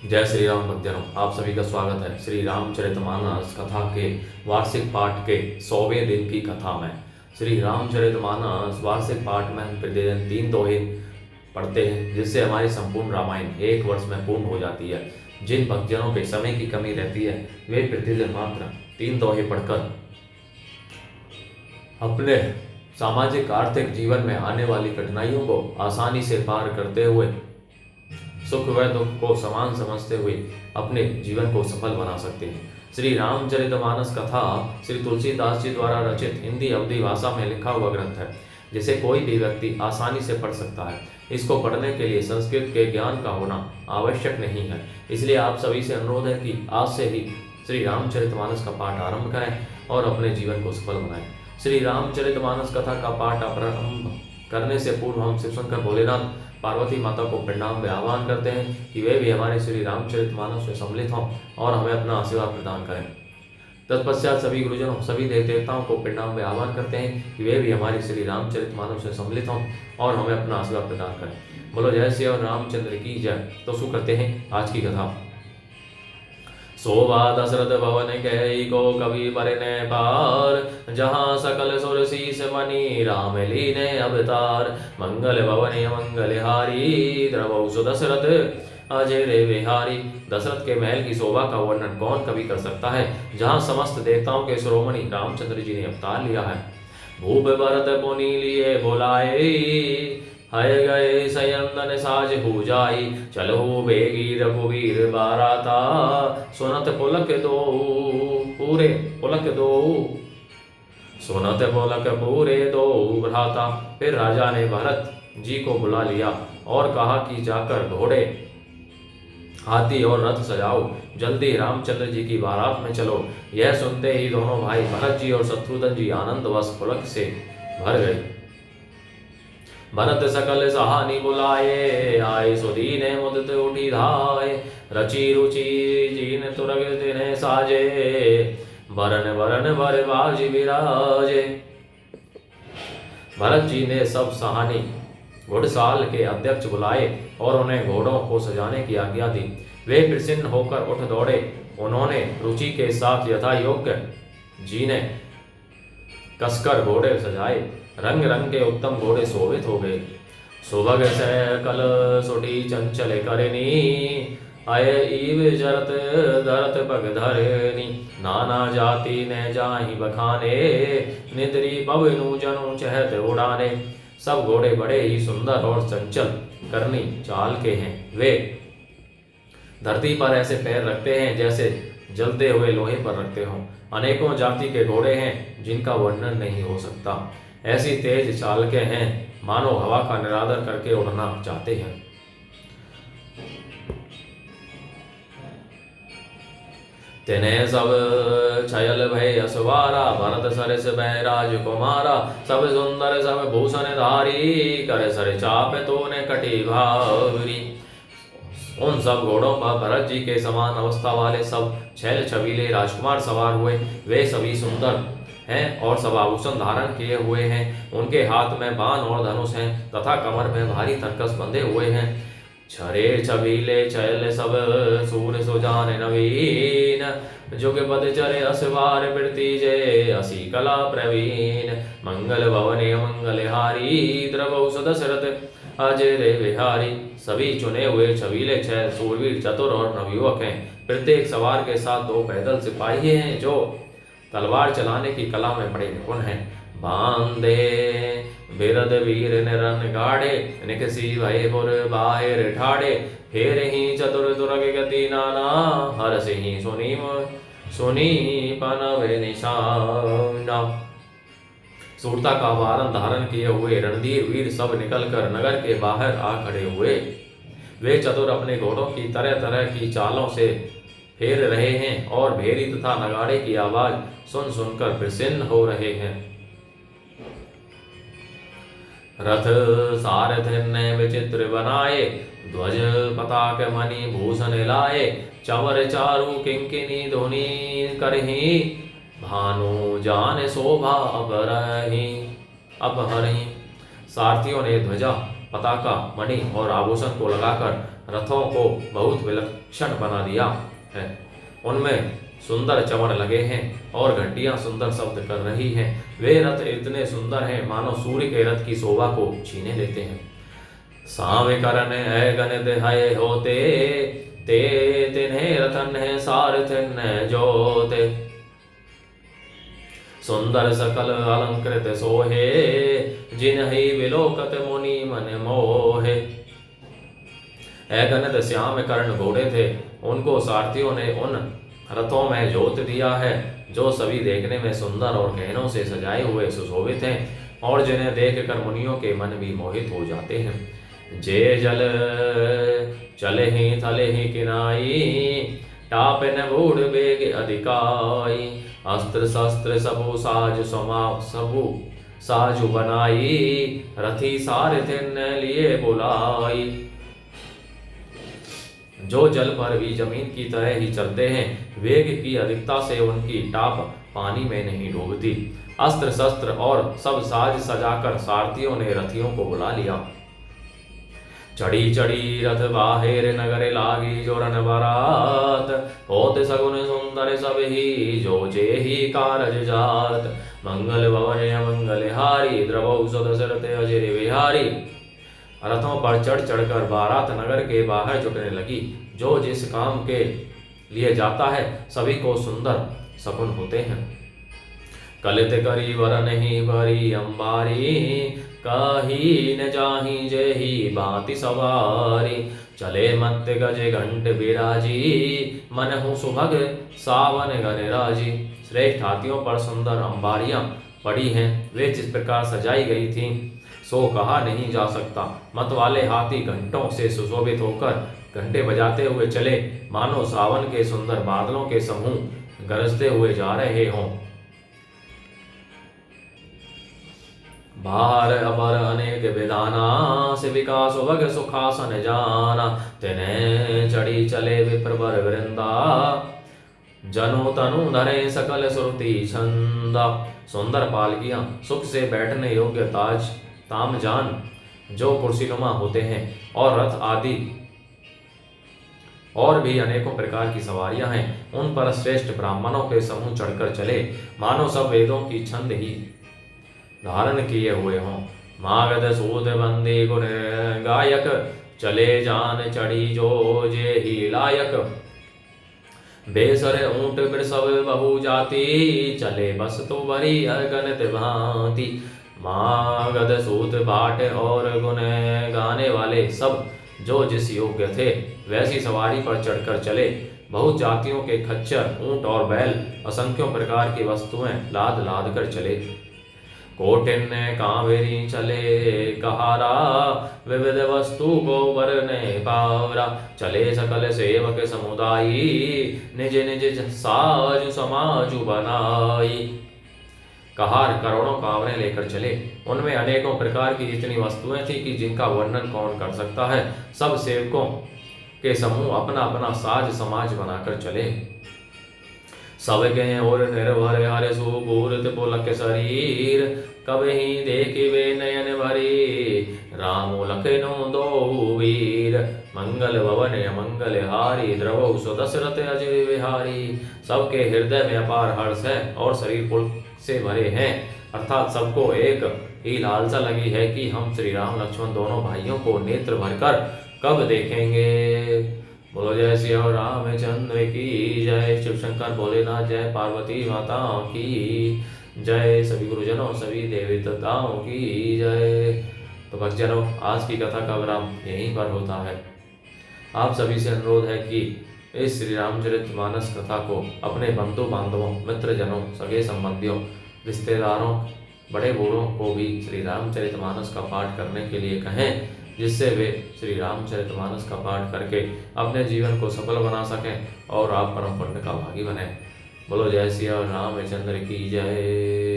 जय श्री राम भक्तजनों, आप सभी का स्वागत है श्री रामचरितमानस कथा के वार्षिक पाठ के 100वें दिन की कथा में। श्री रामचरितमानस वार्षिक पाठ में हम प्रतिदिन 3 दोहे पढ़ते हैं, जिससे हमारी संपूर्ण रामायण 1 वर्ष में पूर्ण हो जाती है। जिन भक्तजनों के समय की कमी रहती है वे प्रतिदिन मात्र 3 दोहे पढ़कर अपने सामाजिक आर्थिक जीवन में आने वाली कठिनाइयों को आसानी से पार करते हुए सुख व दुख को समान समझते हुए अपने जीवन को सफल बना सकते हैं। श्री रामचरितमानस कथा श्री तुलसीदास जी द्वारा रचित हिंदी अवधी भाषा में लिखा हुआ ग्रंथ है, जिसे कोई भी व्यक्ति आसानी से पढ़ सकता है। इसको पढ़ने के लिए संस्कृत के ज्ञान का होना आवश्यक नहीं है। इसलिए आप सभी से अनुरोध है कि आज से ही श्री रामचरितमानस का पाठ आरंभ करें और अपने जीवन को सफल बनाएं। श्री रामचरितमानस कथा का पाठ आरंभ करने से पूर्व हम शिव शंकर भोलेनाथ पार्वती माता को प्रणाम व आह्वान करते हैं कि वे भी हमारे श्री रामचरितमानस में सम्मिलित हों और हमें अपना आशीर्वाद प्रदान करें। तत्पश्चात सभी गुरुजनों, सभी देव देवताओं को प्रणाम व आह्वान करते हैं कि वे भी हमारे श्री रामचरितमानस में सम्मिलित हों और हमें अपना आशीर्वाद प्रदान करें। बोलो जय श्री रामचंद्र की जय। तो शुरू करते हैं आज की कथा। शोभा दशरथ भवन गई को कवि बरने पार, जहाँ सकल सुर शीस मणि राम लीने अवतार। मंगल भवन मंगल हारी द्रवौ सुदशरथ अजय रे विहारी। दशरथ के महल की शोभा का वर्णन कौन कवि कर सकता है, जहाँ समस्त देवताओं के शिरोमणि रामचंद्र जी ने अवतार लिया है। भूप भरत पुनि लिए बोलाए, हय गए सयंदन साज हो जाई। चलो बेगी रघुवीर बाराता, सुनत पुलक दो पूरे पुलक दो, सुनत पुलक पूरे दो भ्राता। फिर राजा ने भरत जी को बुला लिया और कहा कि जाकर घोड़े हाथी और रथ सजाओ, जल्दी रामचंद्र जी की बारात में चलो। यह सुनते ही दोनों भाई भरत जी और शत्रुघ्न जी आनंदवश पुलक से भर गए। भरत सकल सहानी बुलाए, आए सुदीने मुदित उठी धाय। रची रुचि जीन तुरग तिन्हे साजे, वरन वरन वर बाजी विराजे। भरत जी ने सब सहानी घुड़साल के अध्यक्ष बुलाए और उन्हें घोड़ों को सजाने की आज्ञा दी। वे प्रसन्न होकर उठ दौड़े। उन्होंने रुचि के साथ यथा योग्य जीने कसकर घोड़े सजाए। रंग रंग के उत्तम घोड़े शोभित हो गए। सुभग सकल सुटी चंचल करनी, अय ईव जरत धरत पग धरनी। नाना जाति ने जाहि बखाने, निद्री पवनु जनु चहत उड़ाने। सब घोड़े बड़े ही सुंदर और चंचल करनी चाल के हैं। वे धरती पर ऐसे पैर रखते हैं जैसे जलते हुए लोहे पर रखते हों। अनेकों जाति के घोड़े हैं जिनका वर्णन नहीं हो सकता। ऐसी तेज चाल के हैं मानो हवा का निरादर करके उड़ना चाहते हैं। तेने सब छयल भय असवारा, भरत सरस भय राजकुमारा। सब सुंदर सब भूषण धारी, करे सर चाप तोने कटी भावरी। उन सब घोड़ों पर भरत जी के समान अवस्था वाले सब छैल छबीले राजकुमार सवार हुए। वे सभी सुंदर हैं और सब आभूषण धारण किए हुए हैं। उनके हाथ में बाण और धनुष हैं तथा कमर में भारी तरकस बंधे हुए हैं। छरे छबीले छैल सब सूर सुजान नवीन, जुग पद चरे असवार वृत्ति जय असी कला प्रवीण। मंगल भवन मंगल हारी, द्रवौ सुदशरथ अजय रे विहारी। सभी चुने हुए छबीले छैल सूरवीर चतुर और नवयुवक हैं। प्रत्येक सवार के साथ 2 पैदल सिपाही हैं जो तलवार चलाने की कला में बड़े निपुण हैं। बांधे बिरद वीर निरन गाड़े, निकसी भय पुर बाहिर ठाड़े। फेर ही चतुर दुर्ग गति नाना, हर सिंह सुनी पनवे निशाना। सूरता का वारन धारण किए हुए रणधीर वीर सब निकलकर नगर के बाहर आ खड़े हुए। वे चतुर अपने घोड़ों की तरह तरह की चालों से फेर रहे हैं और भेरी तथा नगाड़े की आवाज सुन सुनकर प्रसन्न हो रहे हैं। रथ सारथ ने विचित्र बनाए, ध्वज पताक मणि भूषण लाए। चंवर चारु किंकिनी ध्वनि करही, भानु जान शोभा अपरही अपहरही। सारथियों ने ध्वजा पताका, मणि और आभूषण को लगाकर रथों को बहुत विलक्षण बना दिया है। उनमें सुंदर चमर लगे हैं और घंटियां सुंदर शब्द कर रही हैं। वे रथ इतने सुंदर हैं मानो सूर्य के रथ की शोभा को छीने लेते हैं। सावे करन है गणित है होते, ते तिन्हें रथन है सारथिन जोते। सुंदर सकल अलंकृत सोहे, जिन्हि विलोकत मुनि मन मोहे। गणित श्याम कर्ण घोड़े थे, उनको सारथियों ने उन रथों में जोत दिया है जो सभी देखने में सुंदर और गहनों से सजाए हुए सुशोभित हैं और जिन्हें देखकर मुनियों के मन भी मोहित हो जाते हैं। जे जल चले ही थले ही किनाई, टापे न बूढ़ बेग अधिकाई। अस्त्र शस्त्र सबु साज सबु साजु बनाई, रथी सारथिन लिए बुलाई। जो जल पर भी जमीन की तरह ही चलते हैं, वेग की अधिकता से उनकी टाप पानी में नहीं डूबती। अस्त्र शस्त्र और सब साज सजाकर सारथियों ने रथियों को बुला लिया। चढ़ी चढ़ी रथ बाहिर नगर लागी जोरन बारात, होत सगुन सुंदर सब ही जो जे ही कारज जात। मंगल भवन मंगल हारी, द्रवौ सुदशरथ अजर विहारी। रथों पर चढ़ चढ़कर बारात नगर के बाहर जुटने लगी। जो जिस काम के लिए जाता है सभी को सुंदर शकुन होते हैं। कलित करी वर नहीं भरी अंबारी, कही न जाही जेही भांति सवारी। चले मत गज घंट बिराजी, मनहु सुभग सावन गणराजी। श्रेष्ठ हाथियों पर सुंदर अंबारियां पड़ी हैं, वे जिस प्रकार सजाई गई थीं सो कहा नहीं जा सकता। मत वाले हाथी घंटों से सुशोभित होकर घंटे बजाते हुए चले, मानो सावन के सुंदर बादलों के समूह गरजते हुए जा रहे हों। बाहर अबर अनेक विधाना, शिविका सुभग सुखासन जाना। तिन्हें चढ़ी चले विप्रवर वृंदा, जनो तनु धरे सकल श्रुति छंदा। सुंदर पालकियां सुख से बैठने योग्य तामजान जो कुर्सीनुमा होते हैं और रथ आदि और भी अनेकों प्रकार की सवारियां हैं, उन पर श्रेष्ठ ब्राह्मणों के समूह चढ़कर चले, मानो सब वेदों की छंद ही धारण किए हुए हों। मागध सूत बंदी गुण गायक, चले जान चढ़ी जो जे ही लायक। बेसर ऊंट वृषभ बहु जाति, चले बस तो बरी अगणित भांति। मागध सूत भाट और गुण गाने वाले सब जो जिस योग्य थे वैसी सवारी पर चढ़कर चले। बहुत जातियों के खच्चर, ऊंट और बैल, असंख्यों प्रकार की वस्तुएं लाद लाद कर चले। कोटिन कावेरी चले कहारा, विविध वस्तु गोबर ने पावरा। चले सकल सेवक समुदायी, निज निज साजु समाजु बनाई। कहार करोड़ों कावरें लेकर चले, उनमें अनेकों प्रकार की इतनी वस्तुएं थी कि जिनका वर्णन कौन कर सकता है। सब सेवकों के समूह अपना अपना साज समाज बनाकर चले। सब गए और निर्भर हरे सुपूर्त पुलक शरीर, कबहि देखिबे नयन भरी। राम लखनऊ दो वीर, मंगल भवन मंगल हारी। द्रवौ सुदशरथ अजय विहारी। सबके हृदय में अपार हर्ष है और शरीर पुल से भरे हैं, अर्थात सबको एक ही लालसा लगी है कि हम श्री राम लक्ष्मण दोनों भाइयों को नेत्र भरकर कब देखेंगे। बोलो जय श्री रामचंद्र की जय। शिव शंकर भोलेनाथ जय। पार्वती माता की जय। सभी गुरुजनों सभी देवी देवताओं की जय। तो भक्तजनों, आज की कथा का विराम यहीं पर होता है। आप सभी से अनुरोध है कि इस श्री रामचरितमानस कथा को अपने बंधु बांधवों, मित्रजनों, सगे संबंधियों, रिश्तेदारों, बड़े बूढ़ों को भी श्री रामचरितमानस का पाठ करने के लिए कहें, जिससे वे श्री रामचरितमानस का पाठ करके अपने जीवन को सफल बना सकें और आप परम पुण्य का भागी बने। बोलो जय श्री रामचंद्र की जय।